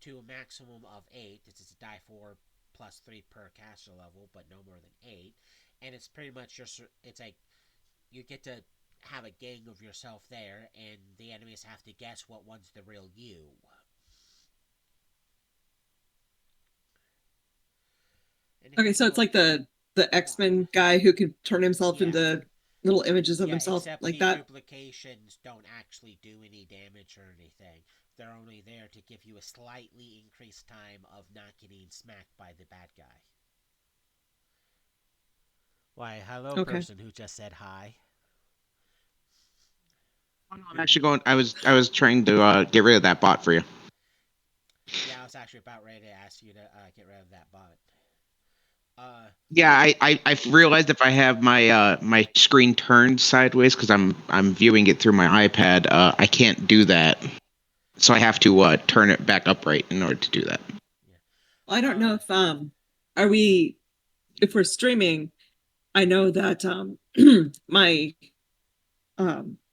to a maximum of 8. This is a die 4 plus 3 per caster level, but no more than 8. And it's pretty much it's like you get to have a gang of yourself there, and the enemies have to guess what one's the real you. Okay, so it's like the X-Men guy who can turn himself Yeah. into little images of Yeah, himself except like the that. duplications don't actually do any damage or anything. They're only there to give you a slightly increased time of not getting smacked by the bad guy. Why, hello, Okay. person who just said hi. I'm actually going. I was trying to get rid of that bot for you. Yeah, I was actually about ready to ask you to get rid of that bot. Uh, Yeah, I've realized if I have my screen turned sideways because I'm viewing it through my iPad, I can't do that. So I have to turn it back upright in order to do that. yeah. I don't know if are we if we're streaming, I know that my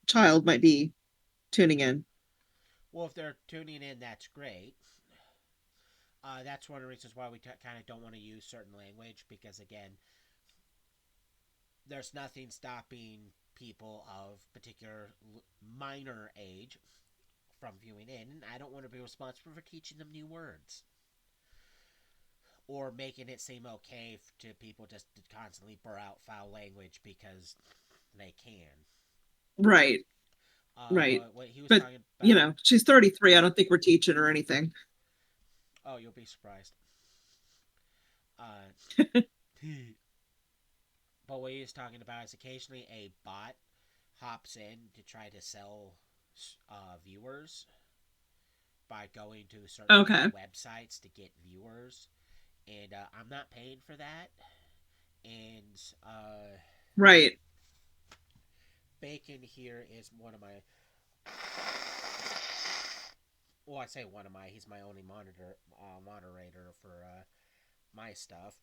child might be tuning in. Well, if they're tuning in, that's great. That's one of the reasons why we kind of don't want to use certain language, because again, there's nothing stopping people of particular minor age from viewing in, and I don't want to be responsible for teaching them new words or making it seem okay to people just to constantly burr out foul language because they can. Right, right. What he was But talking about. she's 33. I don't think we're teaching her anything. Oh, you'll be surprised. Uh, but what he was talking about is occasionally a bot hops in to try to sell viewers by going to certain Okay. websites to get viewers, and I'm not paying for that. And Right. Bacon here is one of my. Well, I say one of my. He's my only moderator for my stuff,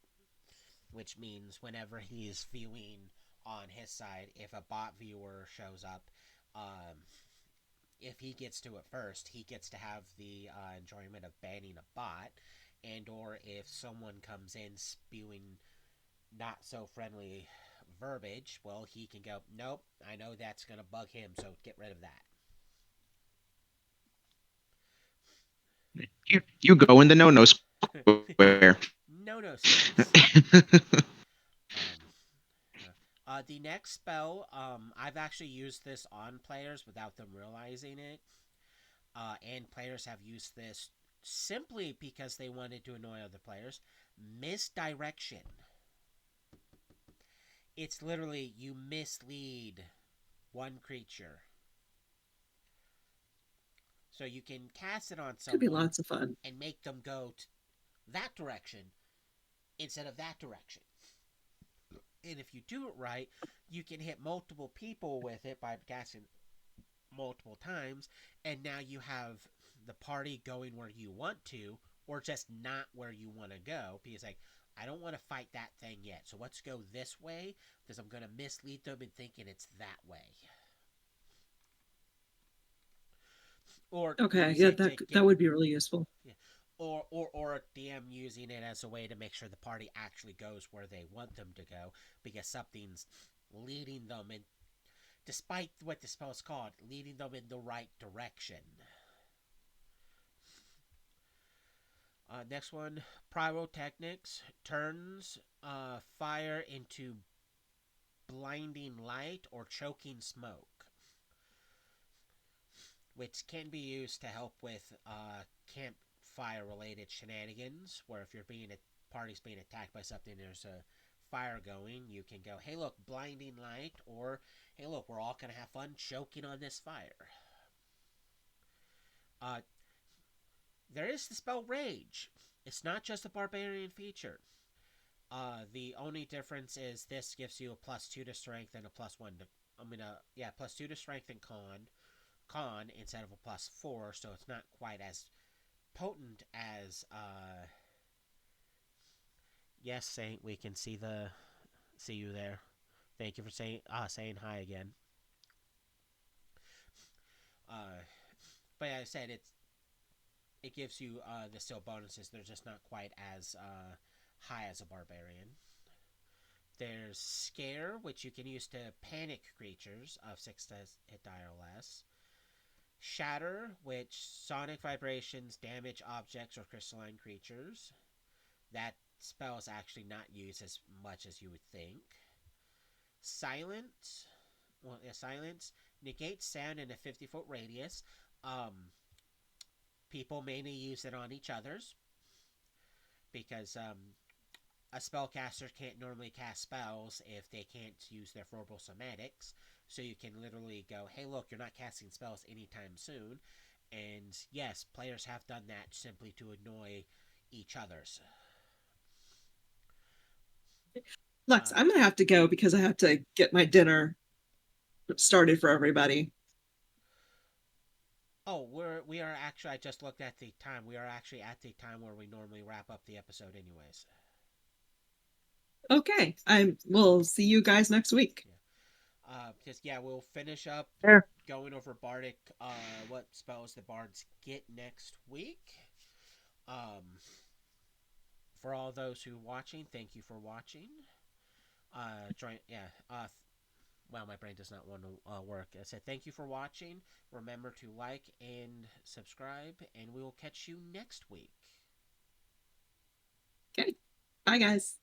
which means whenever he's viewing on his side, if a bot viewer shows up, if he gets to it first, he gets to have the enjoyment of banning a bot, and or if someone comes in spewing not so friendly verbiage, well, he can go, nope, I know that's going to bug him, so get rid of that. You go in the no-no square. No space. The next spell, I've actually used this on players without them realizing it. And players have used this simply because they wanted to annoy other players. Misdirection. It's literally you mislead one creature. So you can cast it on Could be someone lots of fun. and make them go that direction instead of that direction. And if you do it right, you can hit multiple people with it by casting multiple times, and now you have the party going where you want to, or just not where you want to go. Because like, I don't want to fight that thing yet, so let's go this way because I'm going to mislead them in thinking it's that way. Or Okay, use yeah, it that to get, that would be really useful. yeah. Or a DM using it as a way to make sure the party actually goes where they want them to go, because something's leading them in, despite what the spell is called, leading them in the right direction. Next one, pyrotechnics turns fire into blinding light or choking smoke, which can be used to help with campfire related shenanigans, where if you're being a party's being attacked by something, there's a fire going, you can go, hey look, blinding light, or hey look, we're all gonna have fun choking on this fire. uh, there is the spell rage. It's not just a barbarian feature. The only difference is this gives you a +2 to strength and a +1 to, +2 to strength and con instead of a +4, so it's not quite as potent as yes, Saint, we can see you there. Thank you for saying hi again. Uh, but as I said, it gives you the still bonuses. They're just not quite as high as a barbarian. There's Scare, which you can use to panic creatures of 6 to hit die or less. Shatter, which sonic vibrations damage objects or crystalline creatures. That spell is actually not used as much as you would think. Silence, silence negates sound in a 50-foot radius. People mainly use it on each other's because a spellcaster can't normally cast spells if they can't use their verbal somatics. So you can literally go, hey, look, you're not casting spells anytime soon. And yes, players have done that simply to annoy each other's. Lux, I'm gonna have to go because I have to get my dinner started for everybody. Oh, we are actually. I just looked at the time. We are actually at the time where we normally wrap up the episode, anyways. Okay, we'll see you guys next week. Because we'll finish up Sure. going over bardic. What spells the bards get next week. For all those who are watching, thank you for watching. Join. Well, my brain does not want to work. I said thank you for watching. Remember to like and subscribe, and we will catch you next week. Okay, bye guys.